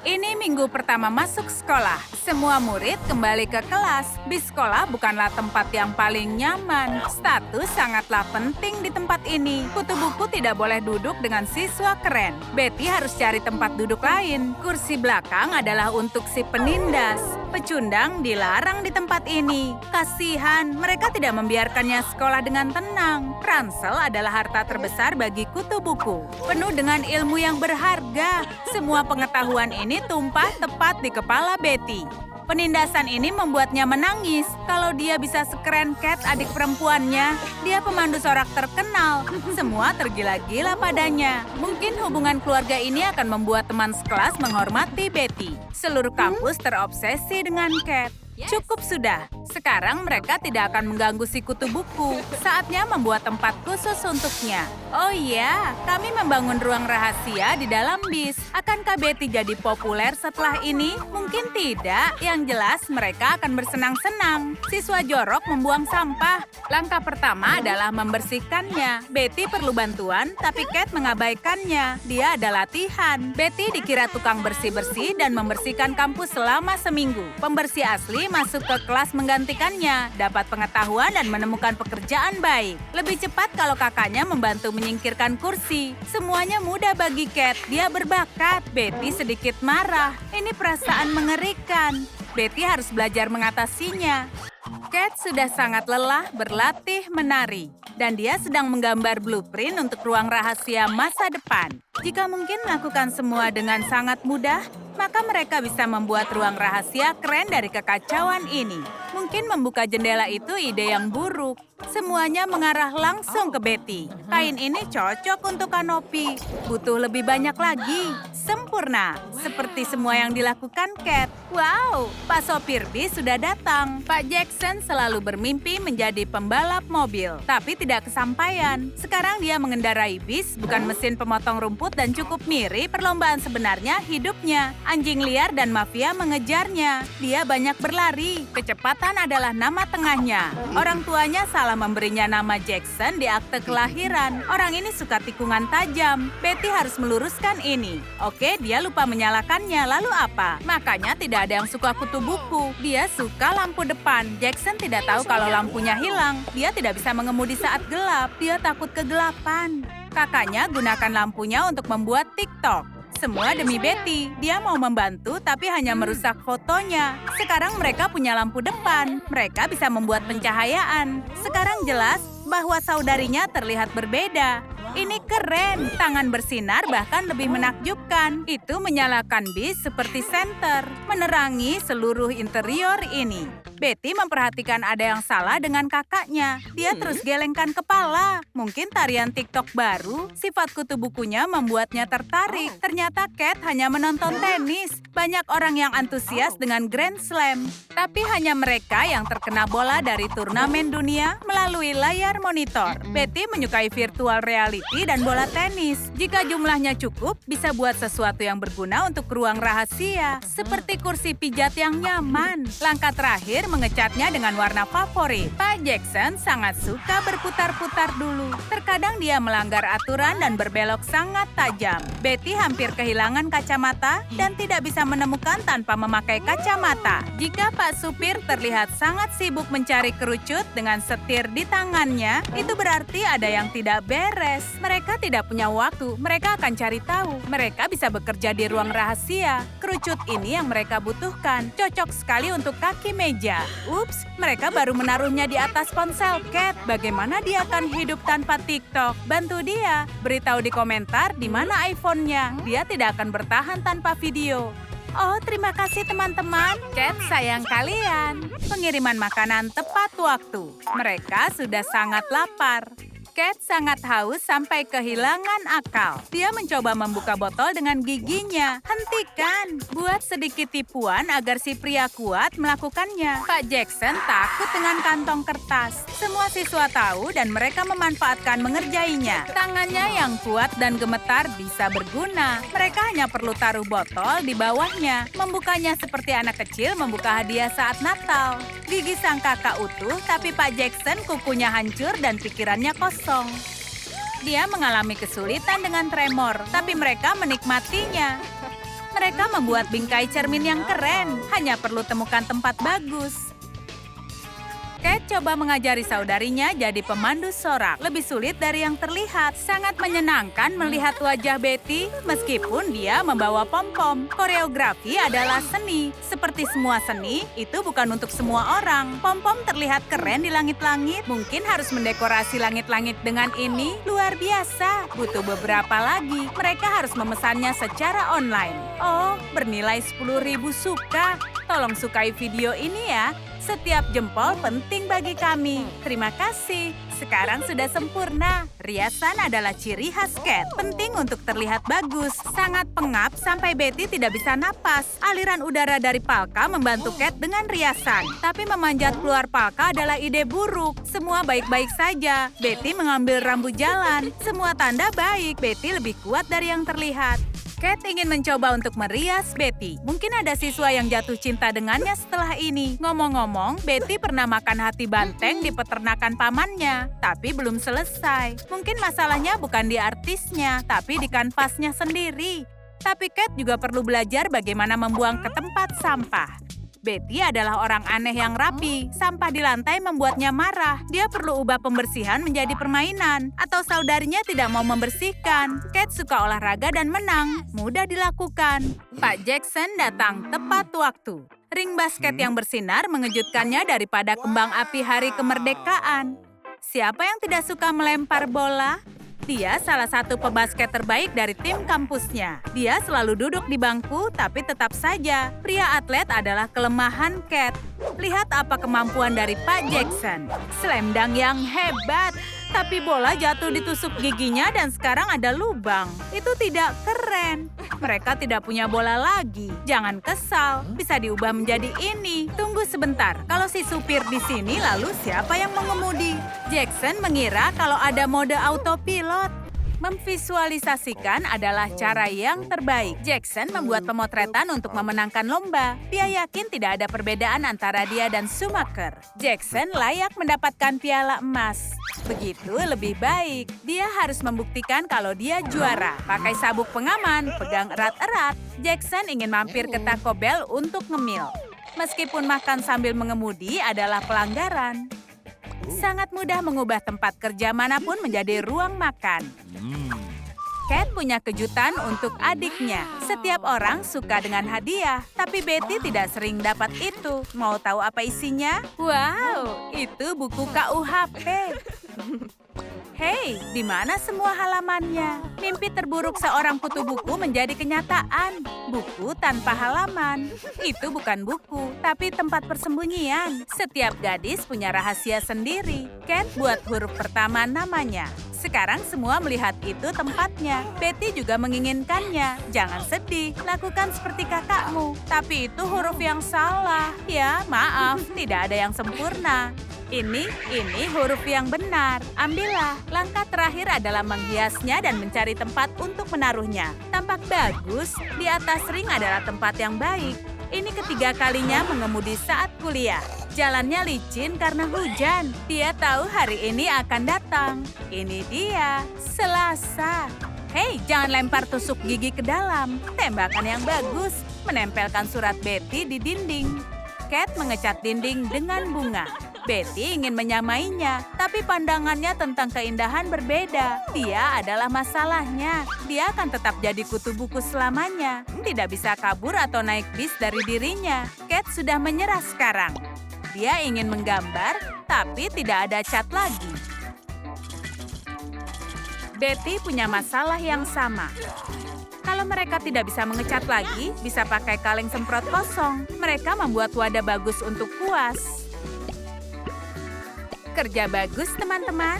Ini minggu pertama masuk sekolah. Semua murid kembali ke kelas. Bis sekolah bukanlah tempat yang paling nyaman. Status sangatlah penting di tempat ini. Kutu buku tidak boleh duduk dengan siswa keren. Betty harus cari tempat duduk lain. Kursi belakang adalah untuk si penindas. Pecundang dilarang di tempat ini. Kasihan, mereka tidak membiarkannya sekolah dengan tenang. Ransel adalah harta terbesar bagi kutu buku. Penuh dengan ilmu yang berharga. Semua pengetahuan ini tumpah tepat di kepala Betty. Penindasan ini membuatnya menangis. Kalau dia bisa sekeren Cat, adik perempuannya, dia pemandu sorak terkenal. Semua tergila-gila padanya. Mungkin hubungan keluarga ini akan membuat teman sekelas menghormati Betty. Seluruh kampus terobsesi dengan Cat. Cukup sudah. Sekarang mereka tidak akan mengganggu si kutu buku. Saatnya membuat tempat khusus untuknya. Oh iya, kami membangun ruang rahasia di dalam bis. Akankah Betty jadi populer setelah ini? Mungkin tidak. Yang jelas mereka akan bersenang-senang. Siswa jorok membuang sampah. Langkah pertama adalah membersihkannya. Betty perlu bantuan, tapi Cat mengabaikannya. Dia ada latihan. Betty dikira tukang bersih-bersih dan membersihkan kampus selama seminggu. Pembersih asli masuk ke kelas menggantikannya, dapat pengetahuan dan menemukan pekerjaan baik. Lebih cepat kalau kakaknya membantu menyingkirkan kursi. Semuanya mudah bagi Cat, dia berbakat. Betty sedikit marah. Ini perasaan mengerikan. Betty harus belajar mengatasinya. Cat sudah sangat lelah berlatih menari. Dan dia sedang menggambar blueprint untuk ruang rahasia masa depan. Jika mungkin melakukan semua dengan sangat mudah, maka mereka bisa membuat ruang rahasia keren dari kekacauan ini. Mungkin membuka jendela itu ide yang buruk. Semuanya mengarah langsung ke Betty. Kain ini cocok untuk kanopi. Butuh lebih banyak lagi. Sempurna. Seperti semua yang dilakukan Cat. Wow, Pak sopir bis sudah datang. Pak Jackson selalu bermimpi menjadi pembalap mobil, tapi tidak kesampaian. Sekarang dia mengendarai bis, bukan mesin pemotong rumput dan cukup mirip perlombaan sebenarnya hidupnya. Anjing liar dan mafia mengejarnya. Dia banyak berlari. Kecepatan adalah nama tengahnya. Orang tuanya salah memberinya nama Jackson di akte kelahiran. Orang ini suka tikungan tajam. Betty harus meluruskan ini. Oke, dia lupa menyalakannya. Lalu apa? Makanya tidak ada yang suka kutu buku. Dia suka lampu depan. Jackson tidak tahu kalau lampunya hilang. Dia tidak bisa mengemudi saat gelap. Dia takut kegelapan. Kakaknya gunakan lampunya untuk membuat TikTok. Semua demi Betty. Dia mau membantu tapi hanya merusak fotonya. Sekarang mereka punya lampu depan. Mereka bisa membuat pencahayaan. Sekarang jelas bahwa saudarinya terlihat berbeda. Ini keren. Tangan bersinar bahkan lebih menakjubkan. Itu menyalakan bis seperti senter. Menerangi seluruh interior ini. Betty memperhatikan ada yang salah dengan kakaknya. Dia terus gelengkan kepala. Mungkin tarian TikTok baru. Sifat kutu bukunya membuatnya tertarik. Ternyata Cat hanya menonton tenis. Banyak orang yang antusias dengan Grand Slam. Tapi hanya mereka yang terkena bola dari turnamen dunia melalui layar monitor. Betty menyukai virtual reality dan bola tenis. Jika jumlahnya cukup, bisa buat sesuatu yang berguna untuk ruang rahasia. Seperti kursi pijat yang nyaman. Langkah terakhir mengecatnya dengan warna favorit. Pak Jackson sangat suka berputar-putar dulu. Terkadang dia melanggar aturan dan berbelok sangat tajam. Betty hampir kehilangan kacamata dan tidak bisa menemukan tanpa memakai kacamata. Jika Pak supir terlihat sangat sibuk mencari kerucut dengan setir di tangannya, itu berarti ada yang tidak beres. Mereka tidak punya waktu, mereka akan cari tahu. Mereka bisa bekerja di ruang rahasia. Kerucut ini yang mereka butuhkan. Cocok sekali untuk kaki meja. Ups, mereka baru menaruhnya di atas ponsel Cat. Bagaimana dia akan hidup tanpa TikTok? Bantu dia. Beritahu di komentar di mana iPhone-nya. Dia tidak akan bertahan tanpa video. Oh, terima kasih teman-teman. Cat sayang kalian. Pengiriman makanan tepat waktu. Mereka sudah sangat lapar. Cat sangat haus sampai kehilangan akal. Dia mencoba membuka botol dengan giginya. Hentikan! Buat sedikit tipuan agar si pria kuat melakukannya. Pak Jackson takut dengan kantong kertas. Semua siswa tahu dan mereka memanfaatkan mengerjainya. Tangannya yang kuat dan gemetar bisa berguna. Mereka hanya perlu taruh botol di bawahnya. Membukanya seperti anak kecil membuka hadiah saat Natal. Gigi sang kakak utuh, tapi Pak Jackson kukunya hancur dan pikirannya kosong. Dia mengalami kesulitan dengan tremor, tapi mereka menikmatinya. Mereka membuat bingkai cermin yang keren. Hanya perlu temukan tempat bagus. Kate coba mengajari saudarinya jadi pemandu sorak. Lebih sulit dari yang terlihat. Sangat menyenangkan melihat wajah Betty meskipun dia membawa pom-pom. Koreografi adalah seni. Seperti semua seni, itu bukan untuk semua orang. Pom-pom terlihat keren di langit-langit. Mungkin harus mendekorasi langit-langit dengan ini. Luar biasa. Butuh beberapa lagi. Mereka harus memesannya secara online. Oh, bernilai 10.000 suka. Tolong sukai video ini ya. Setiap jempol penting bagi kami. Terima kasih. Sekarang sudah sempurna. Riasan adalah ciri khas Kate. Penting untuk terlihat bagus. Sangat pengap sampai Betty tidak bisa napas. Aliran udara dari palka membantu Kate dengan riasan. Tapi memanjat keluar palka adalah ide buruk. Semua baik-baik saja. Betty mengambil rambu jalan. Semua tanda baik. Betty lebih kuat dari yang terlihat. Kate ingin mencoba untuk merias Betty. Mungkin ada siswa yang jatuh cinta dengannya setelah ini. Ngomong-ngomong, Betty pernah makan hati banteng di peternakan pamannya. Tapi belum selesai. Mungkin masalahnya bukan di artisnya, tapi di kanvasnya sendiri. Tapi Kate juga perlu belajar bagaimana membuang ke tempat sampah. Betty adalah orang aneh yang rapi. Sampah di lantai membuatnya marah. Dia perlu ubah pembersihan menjadi permainan. Atau saudarinya tidak mau membersihkan. Kate suka olahraga dan menang. Mudah dilakukan. Pak Jackson datang tepat waktu. Ring basket yang bersinar mengejutkannya daripada kembang api hari kemerdekaan. Siapa yang tidak suka melempar bola? Dia salah satu pebasket terbaik dari tim kampusnya. Dia selalu duduk di bangku, tapi tetap saja, pria atlet adalah kelemahan Kate. Lihat apa kemampuan dari Pak Jackson. Slam dunk yang hebat. Tapi bola jatuh ditusuk giginya dan sekarang ada lubang. Itu tidak keren. Mereka tidak punya bola lagi. Jangan kesal, bisa diubah menjadi ini. Tunggu sebentar, kalau si supir di sini lalu siapa yang mengemudi? Jackson mengira kalau ada mode autopilot. Memvisualisasikan adalah cara yang terbaik. Jackson membuat pemotretan untuk memenangkan lomba. Dia yakin tidak ada perbedaan antara dia dan Schumacher. Jackson layak mendapatkan piala emas. Begitu lebih baik. Dia harus membuktikan kalau dia juara. Pakai sabuk pengaman, pegang erat-erat. Jackson ingin mampir ke Taco Bell untuk ngemil. Meskipun makan sambil mengemudi adalah pelanggaran. Sangat mudah mengubah tempat kerja manapun menjadi ruang makan. Kate punya kejutan untuk adiknya. Setiap orang suka dengan hadiah, tapi Betty tidak sering dapat itu. Mau tahu apa isinya? Wow, itu buku KUHP. Hei, di mana semua halamannya? Mimpi terburuk seorang kutu buku menjadi kenyataan. Buku tanpa halaman. Itu bukan buku, tapi tempat persembunyian. Setiap gadis punya rahasia sendiri. Kate buat huruf pertama namanya. Sekarang semua melihat itu tempatnya. Betty juga menginginkannya. Jangan sedih, lakukan seperti kakakmu. Tapi itu huruf yang salah. Ya, maaf, tidak ada yang sempurna. Ini huruf yang benar. Ambillah. Langkah terakhir adalah menghiasnya dan mencari tempat untuk menaruhnya. Tampak bagus, di atas ring adalah tempat yang baik. Ini ketiga kalinya mengemudi saat kuliah. Jalannya licin karena hujan. Dia tahu hari ini akan datang. Ini dia, Selasa. Hei, jangan lempar tusuk gigi ke dalam. Tembakan yang bagus. Menempelkan surat Betty di dinding. Kate mengecat dinding dengan bunga. Betty ingin menyamainya, tapi pandangannya tentang keindahan berbeda. Dia adalah masalahnya. Dia akan tetap jadi kutu buku selamanya. Tidak bisa kabur atau naik bis dari dirinya. Kate sudah menyerah sekarang. Dia ingin menggambar, tapi tidak ada cat lagi. Betty punya masalah yang sama. Kalau mereka tidak bisa mengecat lagi, bisa pakai kaleng semprot kosong. Mereka membuat wadah bagus untuk kuas. Kerja bagus, teman-teman.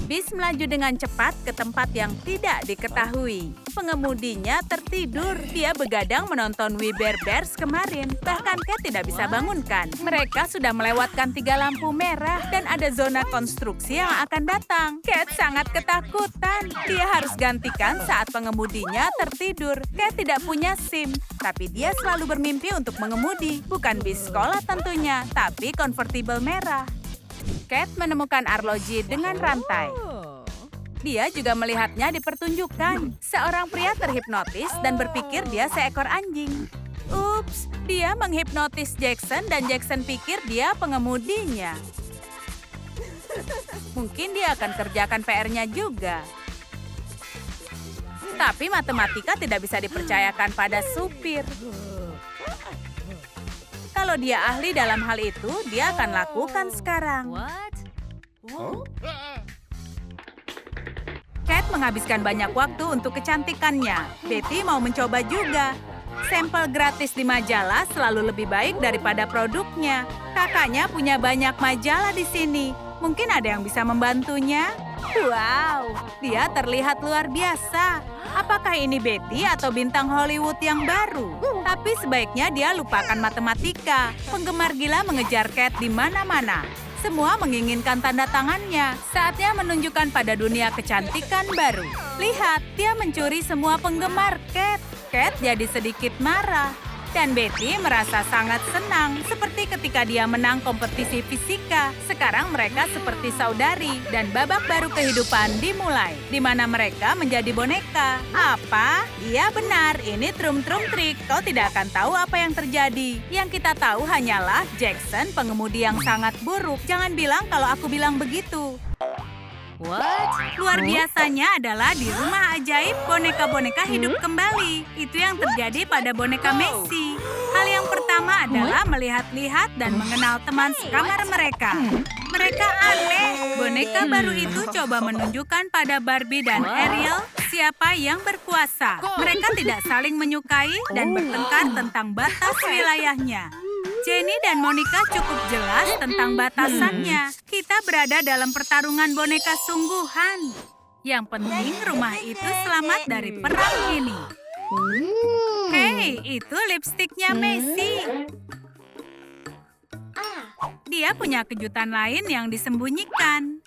Bis melaju dengan cepat ke tempat yang tidak diketahui. Pengemudinya tertidur. Dia begadang menonton We Bare Bears kemarin. Bahkan Kate tidak bisa bangunkan. Mereka sudah melewatkan 3 lampu merah dan ada zona konstruksi yang akan datang. Kate sangat ketakutan. Dia harus gantikan saat pengemudinya tertidur. Kate tidak punya SIM, tapi dia selalu bermimpi untuk mengemudi. Bukan bis sekolah tentunya, tapi convertible merah. Kate menemukan arloji dengan rantai. Dia juga melihatnya di pertunjukan. Seorang pria terhipnotis dan berpikir dia seekor anjing. Ups, dia menghipnotis Jackson dan Jackson pikir dia pengemudinya. Mungkin dia akan kerjakan PR-nya juga. Tapi matematika tidak bisa dipercayakan pada supir. Kalau dia ahli dalam hal itu, dia akan lakukan sekarang. Cat menghabiskan banyak waktu untuk kecantikannya. Betty mau mencoba juga. Sampel gratis di majalah selalu lebih baik daripada produknya. Kakaknya punya banyak majalah di sini. Mungkin ada yang bisa membantunya? Wow, dia terlihat luar biasa. Apakah ini Betty atau bintang Hollywood yang baru? Tapi sebaiknya dia lupakan matematika. Penggemar gila mengejar Cat di mana-mana. Semua menginginkan tanda tangannya. Saatnya menunjukkan pada dunia kecantikan baru. Lihat, dia mencuri semua penggemar Cat. Cat jadi sedikit marah. Dan Betty merasa sangat senang, seperti ketika dia menang kompetisi fisika. Sekarang mereka seperti saudari, dan babak baru kehidupan dimulai, di mana mereka menjadi boneka. Apa? Iya benar, ini trum-trum trik. Kau tidak akan tahu apa yang terjadi. Yang kita tahu hanyalah Jackson pengemudi yang sangat buruk. Jangan bilang kalau aku bilang begitu. Luar biasanya adalah di rumah ajaib, boneka-boneka hidup kembali. Itu yang terjadi pada boneka Messi. Hal yang pertama adalah melihat-lihat dan mengenal teman sekamar mereka. Mereka aneh. Boneka baru itu coba menunjukkan pada Barbie dan Ariel siapa yang berkuasa. Mereka tidak saling menyukai dan bertengkar tentang batas wilayahnya. Jenny dan Monica cukup jelas tentang batasannya. Kita berada dalam pertarungan boneka sungguhan. Yang penting rumah itu selamat dari perang ini. Hei, itu lipstiknya Messi. Dia punya kejutan lain yang disembunyikan.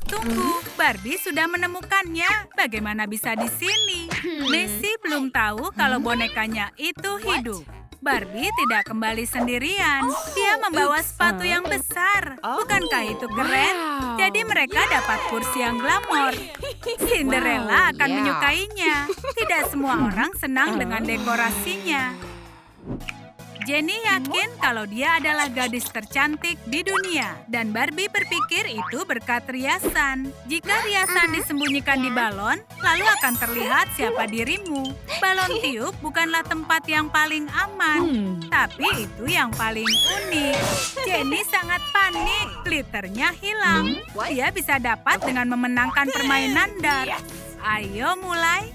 Tunggu, Barbie sudah menemukannya. Bagaimana bisa di sini? Messi belum tahu kalau bonekanya itu hidup. Barbie tidak kembali sendirian. Dia membawa sepatu yang besar. Bukankah itu keren? Jadi mereka dapat kursi yang glamor. Cinderella akan menyukainya. Tidak semua orang senang dengan dekorasinya. Jenny yakin kalau dia adalah gadis tercantik di dunia. Dan Barbie berpikir itu berkat riasan. Jika riasan disembunyikan di balon, lalu akan terlihat siapa dirimu. Balon tiup bukanlah tempat yang paling aman, tapi itu yang paling unik. Jenny sangat panik, glitternya hilang. Dia bisa dapat dengan memenangkan permainan dart. Ayo mulai.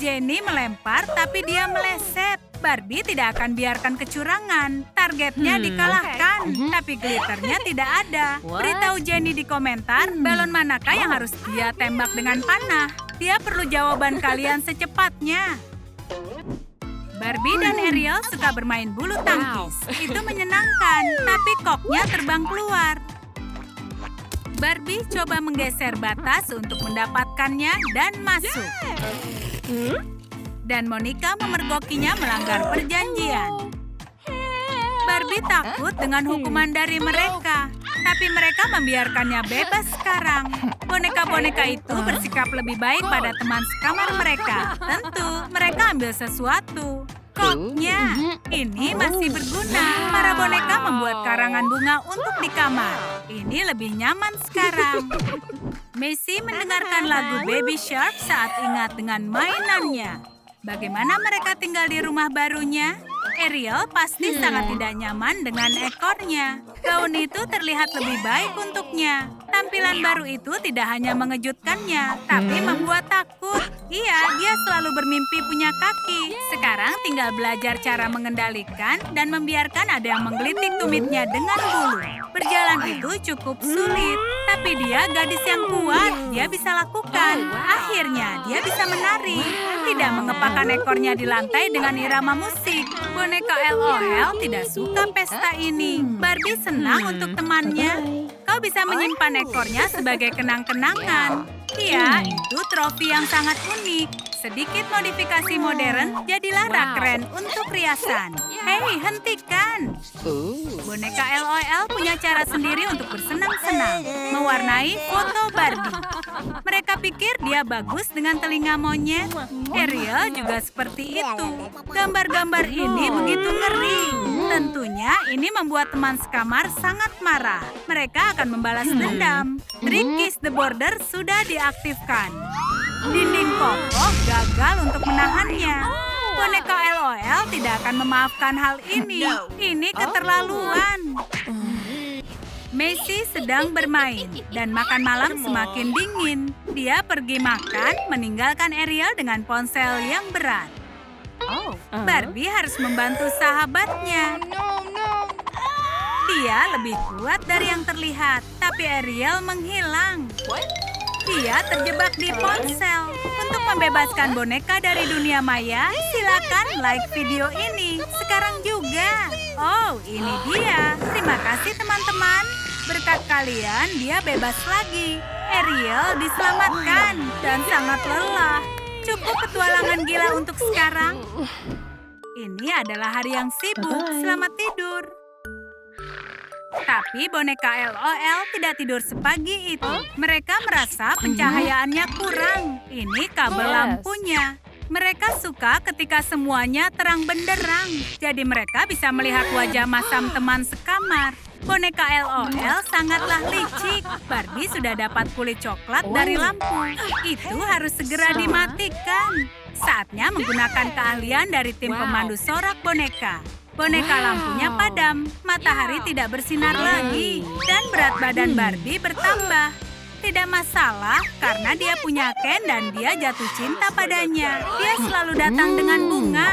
Jenny melempar tapi dia meleset. Barbie tidak akan biarkan kecurangan. Targetnya dikalahkan, tapi glitternya tidak ada. Beritahu Jenny di komentar, balon manakah yang harus dia tembak dengan panah. Dia perlu jawaban kalian secepatnya. Barbie dan Ariel suka bermain bulu tangkis. Itu menyenangkan, tapi koknya terbang keluar. Barbie coba menggeser batas untuk mendapatkannya dan masuk. Dan Monica memergokinya melanggar perjanjian. Barbie takut dengan hukuman dari mereka, tapi mereka membiarkannya bebas sekarang. Boneka-boneka itu bersikap lebih baik pada teman sekamar mereka. Tentu, mereka ambil sesuatu. Koknya, ini masih berguna. Para boneka membuat karangan bunga untuk di kamar. Ini lebih nyaman sekarang. Messi mendengarkan lagu Baby Shark saat ingat dengan mainannya. Bagaimana mereka tinggal di rumah barunya? Ariel pasti sangat tidak nyaman dengan ekornya. Gaun itu terlihat lebih baik untuknya. Tampilan baru itu tidak hanya mengejutkannya, tapi membuat takut. Iya, dia selalu bermimpi punya kaki. Sekarang tinggal belajar cara mengendalikan dan membiarkan ada yang menggelitik tumitnya dengan bulu. Berjalan itu cukup sulit, tapi dia gadis yang kuat. Dia bisa lakukan. Akhirnya, dia bisa menari. Tidak mengepakkan ekornya di lantai dengan irama musik. Boneka LOL tidak suka pesta ini. Barbie senang untuk temannya. Kau bisa menyimpan ekornya sebagai kenang-kenangan. Ya, itu trofi yang sangat unik. Sedikit modifikasi modern, jadilah rak keren untuk riasan. Hei, hentikan! Boneka LOL punya cara sendiri untuk bersenang-senang, mewarnai foto Barbie. Mereka pikir dia bagus dengan telinga monyet. Ariel juga seperti itu. Gambar-gambar ini begitu ngeri. Tentunya ini membuat teman sekamar sangat marah. Mereka akan membalas dendam. Trik Kiss the Border sudah diaktifkan. Dinding kokoh gagal untuk menahannya. Boneka LOL tidak akan memaafkan hal ini. Ini keterlaluan. Messi sedang bermain dan makan malam semakin dingin. Dia pergi makan, meninggalkan Ariel dengan ponsel yang berat. Barbie harus membantu sahabatnya. Dia lebih kuat dari yang terlihat, tapi Ariel menghilang. Dia terjebak di ponsel. Untuk membebaskan boneka dari dunia maya, silakan like video ini sekarang juga. Oh, ini dia. Terima kasih teman-teman. Berkat kalian, dia bebas lagi. Ariel diselamatkan dan sangat lelah. Cukup petualangan gila untuk sekarang. Ini adalah hari yang sibuk. Selamat tidur. Tapi boneka LOL tidak tidur sepagi itu. Mereka merasa pencahayaannya kurang. Ini kabel lampunya. Mereka suka ketika semuanya terang benderang. Jadi mereka bisa melihat wajah masam teman sekamar. Boneka LOL sangatlah licik. Barbie sudah dapat kulit coklat dari lampu. Itu harus segera dimatikan. Saatnya menggunakan keahlian dari tim pemandu sorak boneka. Boneka lampunya padam, matahari tidak bersinar lagi, dan berat badan Barbie bertambah. Tidak masalah, karena dia punya Ken dan dia jatuh cinta padanya. Dia selalu datang dengan bunga.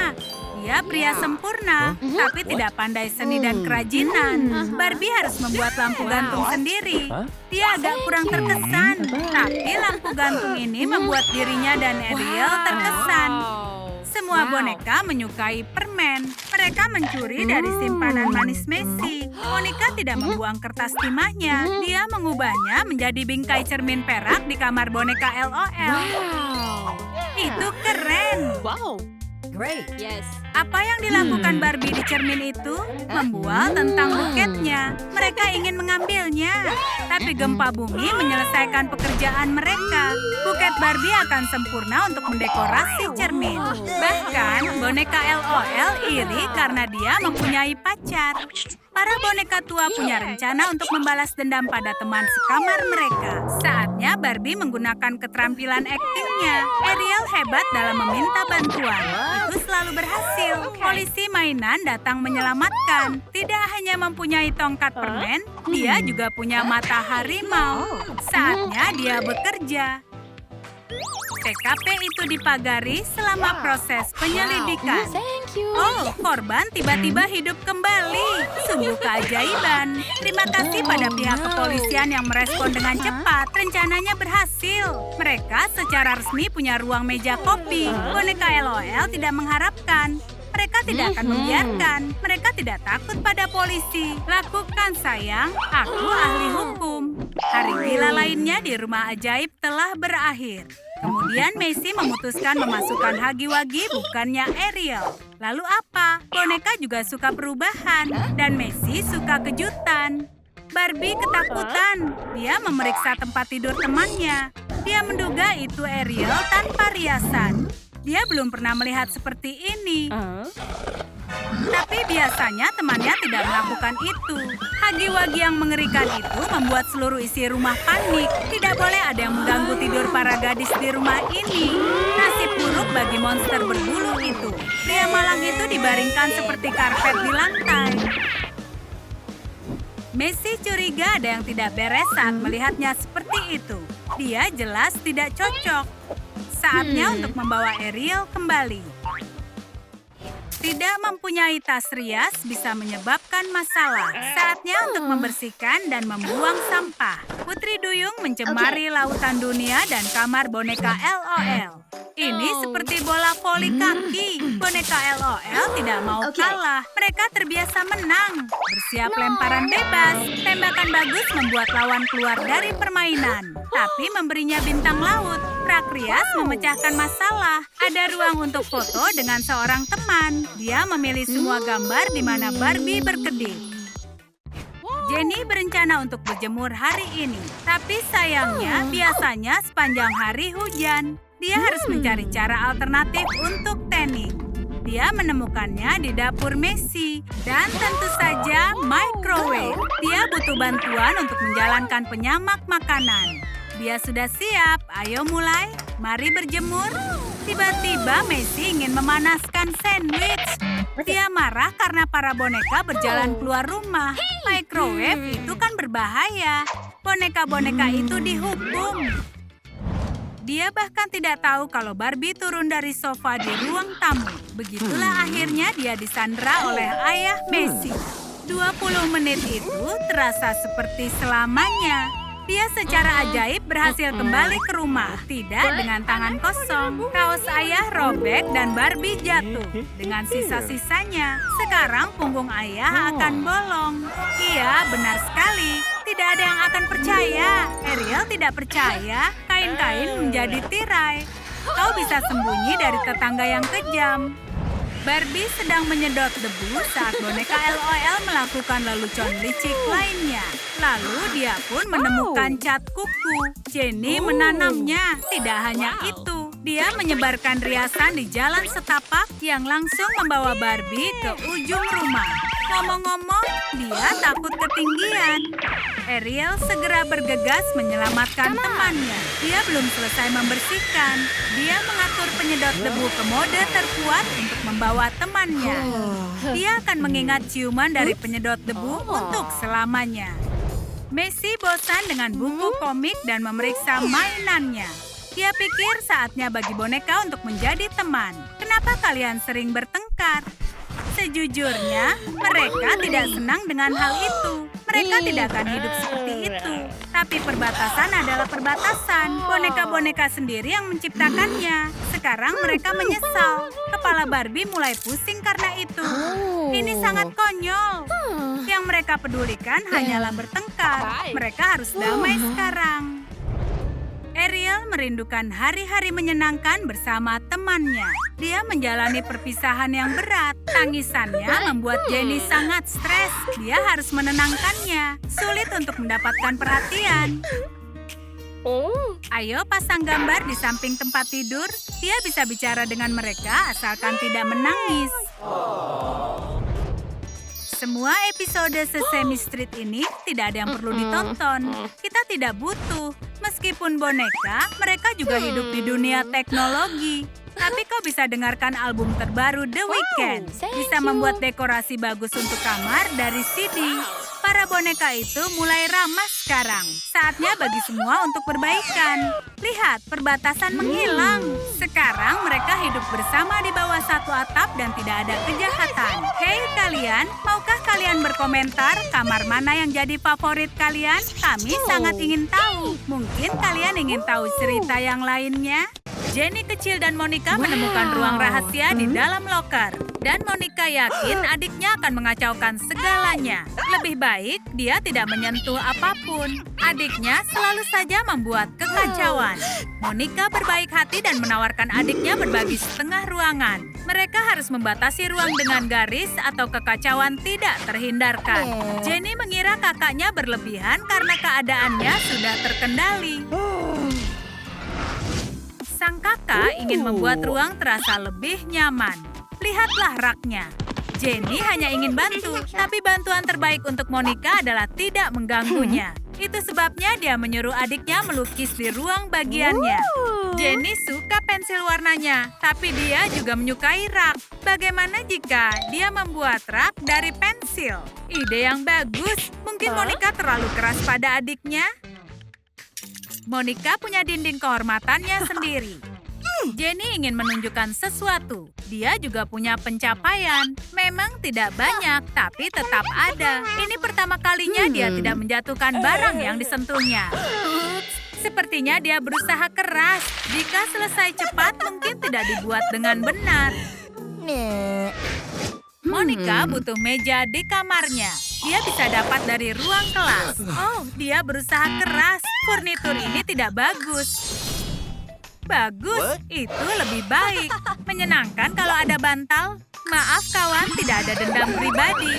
Dia pria sempurna, tapi tidak pandai seni dan kerajinan. Barbie harus membuat lampu gantung sendiri. Dia agak kurang terkesan, tapi lampu gantung ini membuat dirinya dan Ariel terkesan. Semua boneka menyukai permen. Mereka mencuri dari simpanan manis Messi. Monica tidak membuang kertas timahnya. Dia mengubahnya menjadi bingkai cermin perak di kamar boneka LOL. Itu keren. Great. Yes. Apa yang dilakukan Barbie di cermin itu? Membual tentang buketnya. Mereka ingin mengambilnya. Tapi gempa bumi menyelesaikan pekerjaan mereka. Buket Barbie akan sempurna untuk mendekorasi cermin. Bahkan boneka LOL iri karena dia mempunyai pacar. Para boneka tua punya rencana untuk membalas dendam pada teman sekamar mereka. Saatnya Barbie menggunakan keterampilan aktingnya. Ariel hebat dalam meminta bantuan. Itu selalu berhasil. Polisi mainan datang menyelamatkan. Tidak hanya mempunyai tongkat permen, dia juga punya mata harimau. Saatnya dia bekerja. TKP itu dipagari selama proses penyelidikan. Thank you. Oh, korban tiba-tiba hidup kembali. Sungguh keajaiban. Terima kasih pada pihak kepolisian yang merespon dengan cepat. Rencananya berhasil. Mereka secara resmi punya ruang meja kopi. Boneka LOL tidak mengharapkan. Mereka tidak akan membiarkan. Mereka tidak takut pada polisi. Lakukan, sayang. Aku ahli hukum. Hari gila lainnya di rumah ajaib telah berakhir. Kemudian Messi memutuskan memasukkan Hagi-Wagi bukannya Ariel. Lalu apa? Boneka juga suka perubahan. Dan Messi suka kejutan. Barbie ketakutan. Dia memeriksa tempat tidur temannya. Dia menduga itu Ariel tanpa riasan. Dia belum pernah melihat seperti ini. Tapi biasanya temannya tidak melakukan itu. Hagi-Wagi yang mengerikan itu membuat seluruh isi rumah panik. Tidak boleh ada yang mengganggu tidur para gadis di rumah ini. Nasib buruk bagi monster berbulu itu. Pria malang itu dibaringkan seperti karpet di lantai. Messi curiga ada yang tidak beres saat melihatnya seperti itu. Dia jelas tidak cocok. Saatnya untuk membawa Ariel kembali. Tidak mempunyai tas rias bisa menyebabkan masalah. Saatnya untuk membersihkan dan membuang sampah. Putri Duyung mencemari lautan dunia dan kamar boneka LOL. Ini seperti bola voli kaki. Boneka LOL tidak mau kalah. Mereka terbiasa menang. Bersiap lemparan bebas. Tembakan bagus membuat lawan keluar dari permainan. Tapi memberinya bintang laut. Prakrias memecahkan masalah. Ada ruang untuk foto dengan seorang teman. Dia memilih semua gambar di mana Barbie berkedip. Jenny berencana untuk berjemur hari ini. Tapi sayangnya, biasanya sepanjang hari hujan. Dia harus mencari cara alternatif untuk tanning. Dia menemukannya di dapur Messi. Dan tentu saja microwave. Dia butuh bantuan untuk menjalankan penyamak makanan. Dia sudah siap, ayo mulai. Mari berjemur. Tiba-tiba Messi ingin memanaskan sandwich. Dia marah karena para boneka berjalan keluar rumah. Microwave itu kan berbahaya. Boneka-boneka itu dihukum. Dia bahkan tidak tahu kalau Barbie turun dari sofa di ruang tamu. Begitulah akhirnya dia disandera oleh ayah Messi. 20 menit itu terasa seperti selamanya. Dia secara ajaib berhasil kembali ke rumah. Tidak dengan tangan kosong. Kaos ayah robek dan Barbie jatuh. Dengan sisa-sisanya, sekarang punggung ayah akan bolong. Iya, benar sekali. Tidak ada yang akan percaya. Ariel tidak percaya. Kain-kain menjadi tirai. Kau bisa sembunyi dari tetangga yang kejam. Barbie sedang menyedot debu saat boneka LOL melakukan lelucon licik lainnya. Lalu dia pun menemukan cat kuku. Jenny menanamnya. Tidak hanya itu, dia menyebarkan riasan di jalan setapak yang langsung membawa Barbie ke ujung rumah. Ngomong-ngomong, dia takut ketinggian. Ariel segera bergegas menyelamatkan temannya. Dia belum selesai membersihkan. Dia mengatur penyedot debu ke mode terkuat untuk membawa temannya. Dia akan mengingat ciuman dari penyedot debu untuk selamanya. Messi bosan dengan buku komik dan memeriksa mainannya. Dia pikir saatnya bagi boneka untuk menjadi teman. Kenapa kalian sering bertengkar? Sejujurnya, mereka tidak senang dengan hal itu. Mereka tidak akan hidup seperti itu. Tapi perbatasan adalah perbatasan. Boneka-boneka sendiri yang menciptakannya. Sekarang mereka menyesal. Kepala Barbie mulai pusing karena itu. Ini sangat konyol. Yang mereka pedulikan hanyalah bertengkar. Mereka harus damai sekarang. Ariel merindukan hari-hari menyenangkan bersama temannya. Dia menjalani perpisahan yang berat. Tangisannya membuat Jenny sangat stres. Dia harus menenangkannya. Sulit untuk mendapatkan perhatian. Ayo pasang gambar di samping tempat tidur. Dia bisa bicara dengan mereka asalkan tidak menangis. Semua episode Sesame Street ini tidak ada yang perlu ditonton. Kita tidak butuh. Meskipun boneka, mereka juga hidup di dunia teknologi. Tapi kau bisa dengarkan album terbaru The Weeknd. Bisa membuat dekorasi bagus untuk kamar dari CD. Para boneka itu mulai ramah sekarang. Saatnya bagi semua untuk berbaikan. Lihat, perbatasan menghilang. Sekarang mereka hidup bersama di bawah satu atap dan tidak ada kejahatan. Hei kalian, maukah kalian berkomentar kamar mana yang jadi favorit kalian? Kami sangat ingin tahu. Mungkin kalian ingin tahu cerita yang lainnya? Jenny kecil dan Monica menemukan ruang rahasia di dalam loker. Dan Monica yakin adiknya akan mengacaukan segalanya. Lebih baik dia tidak menyentuh apapun. Adiknya selalu saja membuat kekacauan. Monica berbaik hati dan menawarkan adiknya berbagi setengah ruangan. Mereka harus membatasi ruang dengan garis atau kekacauan tidak terhindarkan. Jenny mengira kakaknya berlebihan karena keadaannya sudah terkendali. Sang kakak ingin membuat ruang terasa lebih nyaman. Lihatlah raknya. Jenny hanya ingin bantu, tapi bantuan terbaik untuk Monica adalah tidak mengganggunya. Itu sebabnya dia menyuruh adiknya melukis di ruang bagiannya. Jenny suka pensil warnanya, tapi dia juga menyukai rak. Bagaimana jika dia membuat rak dari pensil? Ide yang bagus. Mungkin Monica terlalu keras pada adiknya? Monica punya dinding kehormatannya sendiri. Jenny ingin menunjukkan sesuatu. Dia juga punya pencapaian. Memang tidak banyak, tapi tetap ada. Ini pertama kalinya dia tidak menjatuhkan barang yang disentuhnya. Ups, Sepertinya dia berusaha keras. Jika selesai cepat, mungkin tidak dibuat dengan benar. Monica butuh meja di kamarnya. Dia bisa dapat dari ruang kelas. Oh, dia berusaha keras. Furnitur ini tidak bagus. Bagus, itu lebih baik. Menyenangkan kalau ada bantal. Maaf kawan, tidak ada dendam pribadi.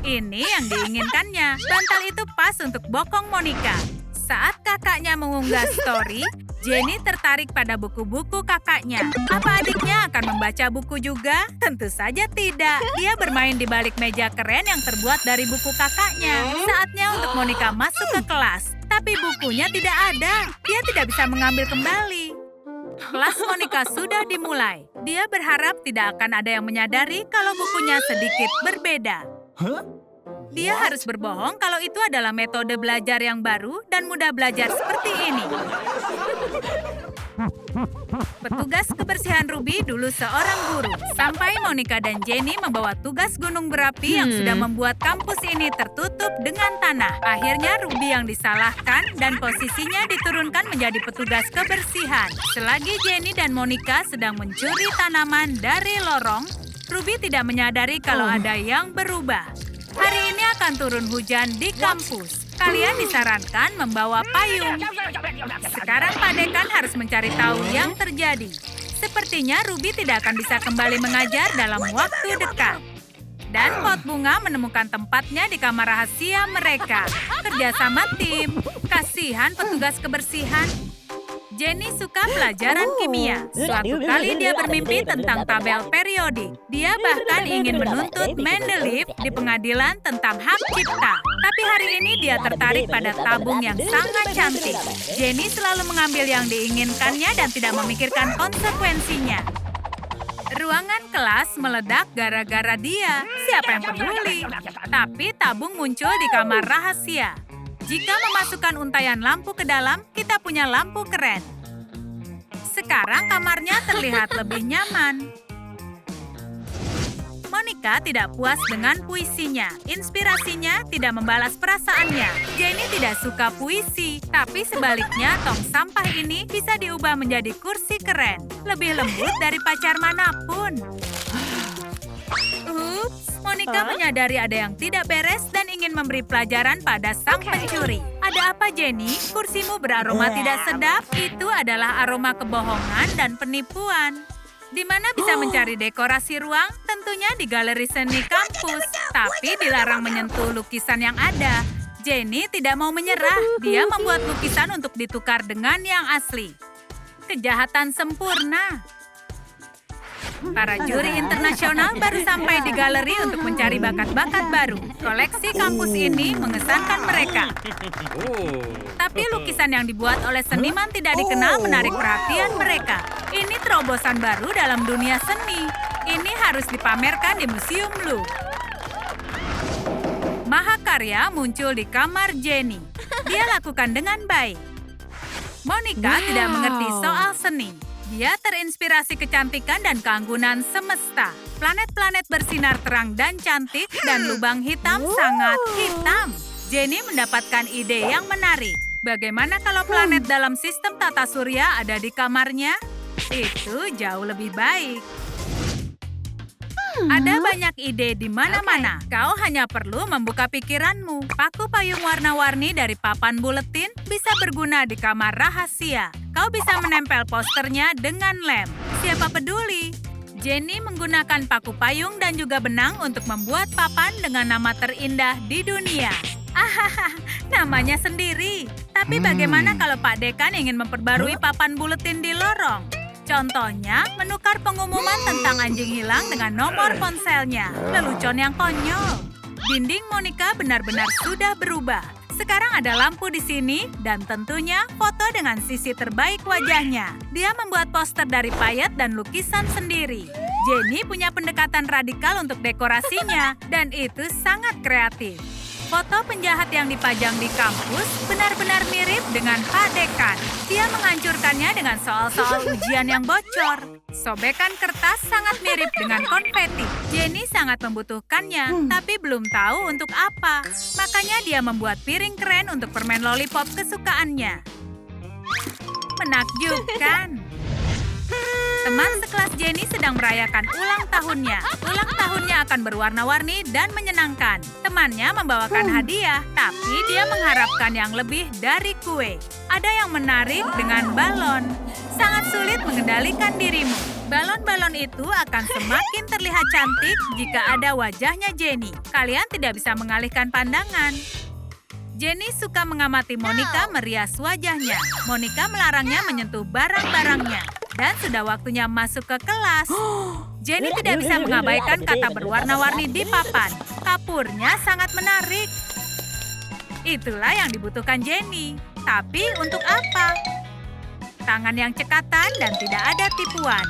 Ini yang diinginkannya. Bantal itu pas untuk bokong Monica. Saat kakaknya mengunggah story, Jenny tertarik pada buku-buku kakaknya. Apa adiknya akan membaca buku juga? Tentu saja tidak. Dia bermain di balik meja keren yang terbuat dari buku kakaknya. Saatnya untuk Monica masuk ke kelas. Tapi bukunya tidak ada. Dia tidak bisa mengambil kembali. Kelas Monica sudah dimulai. Dia berharap tidak akan ada yang menyadari kalau bukunya sedikit berbeda. Dia harus berbohong kalau itu adalah metode belajar yang baru dan mudah belajar seperti ini. Petugas kebersihan Ruby dulu seorang guru. Sampai Monica dan Jenny membawa tugas gunung berapi yang sudah membuat kampus ini tertutup dengan tanah. Akhirnya Ruby yang disalahkan dan posisinya diturunkan menjadi petugas kebersihan. Selagi Jenny dan Monica sedang mencuri tanaman dari lorong, Ruby tidak menyadari kalau ada yang berubah. Hari ini akan turun hujan di kampus. Kalian disarankan membawa payung. Sekarang Pak Dekan harus mencari tahu yang terjadi. Sepertinya Ruby tidak akan bisa kembali mengajar dalam waktu dekat. Dan pot bunga menemukan tempatnya di kamar rahasia mereka. Kerjasama tim. Kasihan petugas kebersihan. Jenny suka pelajaran kimia. Suatu kali dia bermimpi tentang tabel periodik. Dia bahkan ingin menuntut Mendeleev di pengadilan tentang hak cipta. Tapi hari ini dia tertarik pada tabung yang sangat cantik. Jenny selalu mengambil yang diinginkannya dan tidak memikirkan konsekuensinya. Ruangan kelas meledak gara-gara dia. Siapa yang peduli? Tapi tabung muncul di kamar rahasia. Jika memasukkan untaian lampu ke dalam, kita punya lampu keren. Sekarang kamarnya terlihat lebih nyaman. Monica tidak puas dengan puisinya. Inspirasinya tidak membalas perasaannya. Jenny tidak suka puisi, tapi sebaliknya tong sampah ini bisa diubah menjadi kursi keren. Lebih lembut dari pacar manapun. Ups, Monica menyadari ada yang tidak beres dan ingin memberi pelajaran pada sang pencuri. Ada apa, Jenny? Kursimu beraroma tidak sedap? Itu adalah aroma kebohongan dan penipuan. Di mana bisa mencari dekorasi ruang? Tentunya di galeri seni kampus. Tapi dilarang menyentuh lukisan yang ada. Jenny tidak mau menyerah. Dia membuat lukisan untuk ditukar dengan yang asli. Kejahatan sempurna. Para juri internasional baru sampai di galeri untuk mencari bakat-bakat baru. Koleksi kampus ini mengesankan mereka. Tapi lukisan yang dibuat oleh seniman tidak dikenal menarik perhatian mereka. Ini terobosan baru dalam dunia seni. Ini harus dipamerkan di Museum Louvre. Mahakarya muncul di kamar Jenny. Dia lakukan dengan baik. Monica tidak mengerti soal seni. Dia terinspirasi kecantikan dan keanggunan semesta. Planet-planet bersinar terang dan cantik, dan lubang hitam sangat hitam. Jenny mendapatkan ide yang menarik. Bagaimana kalau planet dalam sistem tata surya ada di kamarnya? Itu jauh lebih baik. Ada banyak ide di mana-mana. Kau hanya perlu membuka pikiranmu. Paku payung warna-warni dari papan buletin bisa berguna di kamar rahasia. Kau bisa menempel posternya dengan lem. Siapa peduli? Jenny menggunakan paku payung dan juga benang untuk membuat papan dengan nama terindah di dunia. Ahaha, namanya sendiri. Tapi bagaimana kalau Pak Dekan ingin memperbarui papan buletin di lorong? Contohnya, menukar pengumuman tentang anjing hilang dengan nomor ponselnya. Lelucon yang konyol. Dinding Monica benar-benar sudah berubah. Sekarang ada lampu di sini dan tentunya foto dengan sisi terbaik wajahnya. Dia membuat poster dari payet dan lukisan sendiri. Jenny punya pendekatan radikal untuk dekorasinya dan itu sangat kreatif. Foto penjahat yang dipajang di kampus benar-benar mirip dengan Pak Dekan. Dia menghancurkannya dengan soal-soal ujian yang bocor. Sobekan kertas sangat mirip dengan konfeti. Jenny sangat membutuhkannya, tapi belum tahu untuk apa. Makanya dia membuat piring keren untuk permen lollipop kesukaannya. Menakjubkan. Teman sekelas Jenny sedang merayakan ulang tahunnya. Ulang tahunnya akan berwarna-warni dan menyenangkan. Temannya membawakan hadiah, tapi dia mengharapkan yang lebih dari kue. Ada yang menarik dengan balon. Sangat sulit mengendalikan dirimu. Balon-balon itu akan semakin terlihat cantik jika ada wajahnya Jenny. Kalian tidak bisa mengalihkan pandangan. Jenny suka mengamati Monica merias wajahnya. Monica melarangnya menyentuh barang-barangnya. Dan sudah waktunya masuk ke kelas. Jenny tidak bisa mengabaikan kata berwarna-warni di papan. Kapurnya sangat menarik. Itulah yang dibutuhkan Jenny. Tapi untuk apa? Tangan yang cekatan dan tidak ada tipuan.